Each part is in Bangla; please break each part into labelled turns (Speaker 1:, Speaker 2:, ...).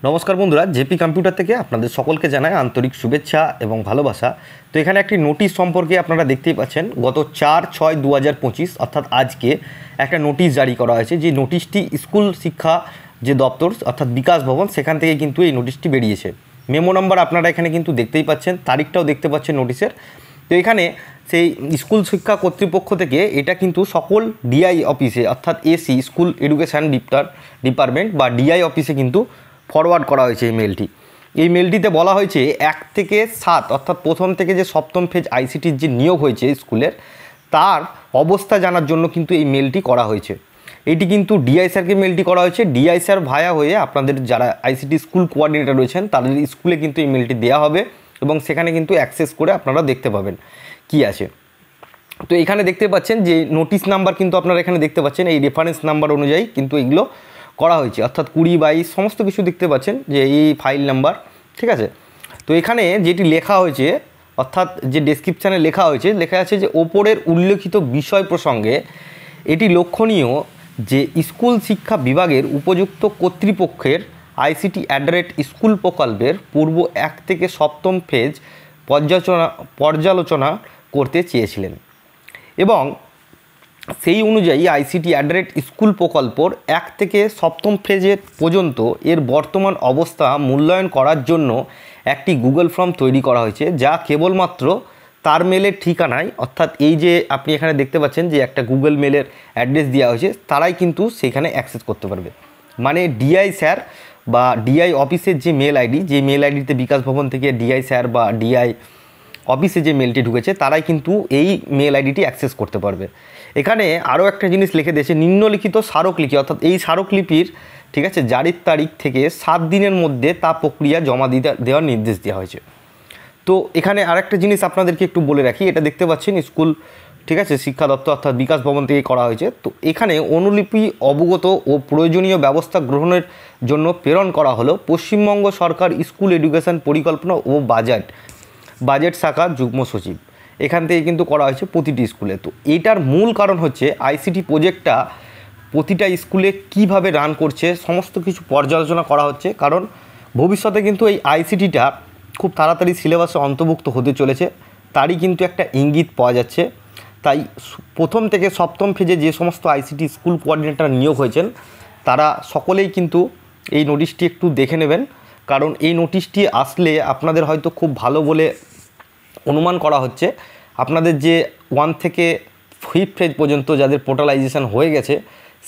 Speaker 1: নমস্কার বন্ধুরা, জেপি কম্পিউটার থেকে আপনাদের সকলকে জানাই আন্তরিক শুভেচ্ছা এবং ভালোবাসা। তো এখানে একটি নোটিশ সম্পর্কে আপনারা দেখতেই পাচ্ছেন, গত 4/6/2025 অর্থাৎ আজকে একটা নোটিশ জারি করা হয়েছে। যে নোটিশটি স্কুল শিক্ষা যে দপ্তর অর্থাৎ বিকাশ ভবন সেখান থেকে কিন্তু এই নোটিশটি বেরিয়েছে। মেমো নাম্বার আপনারা এখানে কিন্তু দেখতেই পাচ্ছেন, তারিখটাও দেখতে পাচ্ছেন নোটিশের। তো এখানে সেই স্কুল শিক্ষা কর্তৃপক্ষ থেকে এটা কিন্তু সকল ডিআই অফিসে অর্থাৎ এসি স্কুল এডুকেশান ডিপার্টমেন্ট বা ডিআই অফিসে কিন্তু ফরওয়ার্ড করা হয়েছে এই মেলটিতে বলা হয়েছে 1 থেকে 7 অর্থাৎ প্রথম থেকে যে সপ্তম ফেজ আইসিটির যে নিয়োগ হয়েছে স্কুলের তার অবস্থা জানার জন্য কিন্তু এই মেলটি করা হয়েছে। এটি কিন্তু ডিআই স্যারকে মেলটি করা হয়েছে। ডিআই স্যার ভায়া হয়ে আপনাদের যারা আইসিটি স্কুল কোঅর্ডিনেটর রয়েছেন তাদের স্কুলে কিন্তু এই মেলটি দেওয়া হবে এবং সেখানে কিন্তু অ্যাক্সেস করে আপনারা দেখতে পাবেন কি আছে। তো এখানে দেখতে পাচ্ছেন যে নোটিশ নাম্বার কিন্তু আপনারা এখানে দেখতে পাচ্ছেন, এই রেফারেন্স নাম্বার অনুযায়ী কিন্তু এগুলো করা হয়েছে, অর্থাৎ 20/22 সমস্ত কিছু দেখতে পাচ্ছেন যে এই ফাইল নাম্বার, ঠিক আছে। তো এখানে যেটি লেখা হয়েছে অর্থাৎ যে ডেসক্রিপশানে লেখা আছে যে ওপরের উল্লেখিত বিষয় প্রসঙ্গে এটি লক্ষণীয় যে স্কুল শিক্ষা বিভাগের উপযুক্ত কর্তৃপক্ষের আইসিটি স্কুল প্রকল্পের পূর্ব 1 থেকে সপ্তম ফেজ পর্যালোচনা করতে চেয়েছিলেন এবং সেই অনুযায়ী আইসিটি স্কুল প্রকল্পর 1 থেকে সপ্তম ফেজের পর্যন্ত এর বর্তমান অবস্থা মূল্যায়ন করার জন্য একটি গুগল ফর্ম তৈরি করা হয়েছে, যা কেবলমাত্র তার মেলের ঠিকানায় অর্থাৎ এই যে আপনি এখানে দেখতে পাচ্ছেন যে একটা গুগল মেলের অ্যাড্রেস দেওয়া হয়েছে তারাই কিন্তু সেখানে অ্যাক্সেস করতে পারবে। মানে ডিআই স্যার বা ডিআই অফিসের যে মেল আইডিতে বিকাশ ভবন থেকে ডিআই স্যার বা ডিআই অফিসে যে মেলটি ঢুকেছে তারাই কিন্তু এই মেল আইডিটি অ্যাক্সেস করতে পারবে। এখানে আরও একটা জিনিস লিখে দিয়েছে, নিম্নলিখিত স্মারকলিপি অর্থাৎ এই স্মারকলিপির, ঠিক আছে, জারির তারিখ থেকে 7 দিনের মধ্যে তা প্রক্রিয়া জমা দেওয়ার নির্দেশ দেওয়া হয়েছে। তো এখানে আরেকটা জিনিস আপনাদেরকে একটু বলে রাখি, এটা দেখতে পাচ্ছেন স্কুল, ঠিক আছে, শিক্ষা দপ্তর অর্থাৎ বিকাশ ভবন থেকে করা হয়েছে। তো এখানে অনুলিপি অবগত ও প্রয়োজনীয় ব্যবস্থা গ্রহণের জন্য প্রেরণ করা হলো পশ্চিমবঙ্গ সরকার স্কুল এডুকেশন পরিকল্পনা ও বাজেট শাখা যুগ্ম সচিব। এখান থেকে কিন্তু করা হয়েছে প্রতিটি স্কুলে। তো এইটার মূল কারণ হচ্ছে আইসিটি প্রজেক্টটা প্রতিটা স্কুলে কিভাবে রান করছে সমস্ত কিছু পর্যালোচনা করা হচ্ছে, কারণ ভবিষ্যতে কিন্তু এই আইসিটিটা খুব তাড়াতাড়ি সিলেবাসে অন্তর্ভুক্ত হতে চলেছে, তারই কিন্তু একটা ইঙ্গিত পাওয়া যাচ্ছে। তাই প্রথম থেকে সপ্তম ফেজে যে সমস্ত আইসিটি স্কুল কোঅর্ডিনেটর নিয়োগ হয়েছেন তারা সকলেই কিন্তু এই নোটিশটি একটু দেখে নেবেন, কারণ এই নোটিশটি আসলে আপনাদের হয়তো খুব ভালো বলে অনুমান করা হচ্ছে। আপনাদের যে 1 থেকে 5th ফেজ পর্যন্ত যাদের পোর্টালাইজেশন হয়ে গেছে,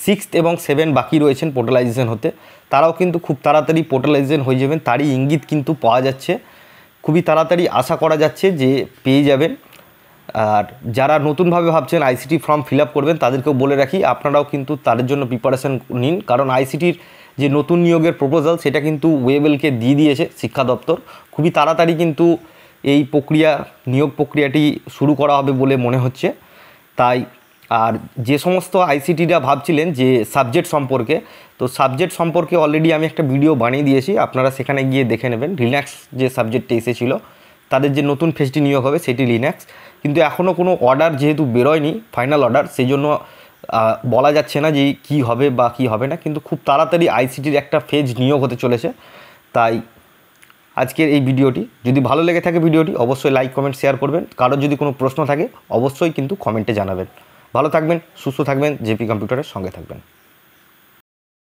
Speaker 1: 6th এবং 7 বাকি রয়েছেন পোর্টালাইজেশন হতে, তারাও কিন্তু খুব তাড়াতাড়ি পোর্টালাইজেশন হয়ে যাবেন, তারই ইঙ্গিত কিন্তু পাওয়া যাচ্ছে। খুবই তাড়াতাড়ি আশা করা যাচ্ছে যে পেয়ে যাবেন। আর যারা নতুনভাবে ভাবছেন আইসিটি ফর্ম ফিল আপ করবেন তাদেরকেও বলে রাখি আপনারাও কিন্তু তাদের জন্য প্রিপারেশান নিন, কারণ আইসিটির যে নতুন নিয়োগের প্রপোজাল সেটা কিন্তু ওয়েবেলকে দিয়ে দিয়েছে শিক্ষা দপ্তর। খুবই তাড়াতাড়ি কিন্তু এই নিয়োগ প্রক্রিয়াটি শুরু করা হবে বলে মনে হচ্ছে। তাই আর যে সমস্ত আইসিটিরা ভাবছিলেন যে সাবজেক্ট সম্পর্কে অলরেডি আমি একটা ভিডিও বানিয়ে দিয়েছি, আপনারা সেখানে গিয়ে দেখে নেবেন। লিনাক্স যে সাবজেক্টটি এসেছিলো তাদের যে নতুন ফেজটি নিয়োগ হবে সেটি লিনাক্স, কিন্তু এখনও কোনো অর্ডার যেহেতু বেরোয়নি ফাইনাল অর্ডার, সেই জন্য বলা যাচ্ছে না যে কি হবে বা কি হবে না, কিন্তু খুব তাড়াতাড়ি আইসিটির একটা ফেজ নিয়োগ হতে চলেছে। তাই আজকের এই ভিডিওটি যদি ভালো লেগে থাকে ভিডিওটি অবশ্যই লাইক কমেন্ট শেয়ার করবেন। কারোর যদি কোনো প্রশ্ন থাকে অবশ্যই কিন্তু কমেন্টে জানাবেন। ভালো থাকবেন, সুস্থ থাকবেন, জেপি কম্পিউটারের সঙ্গে থাকবেন।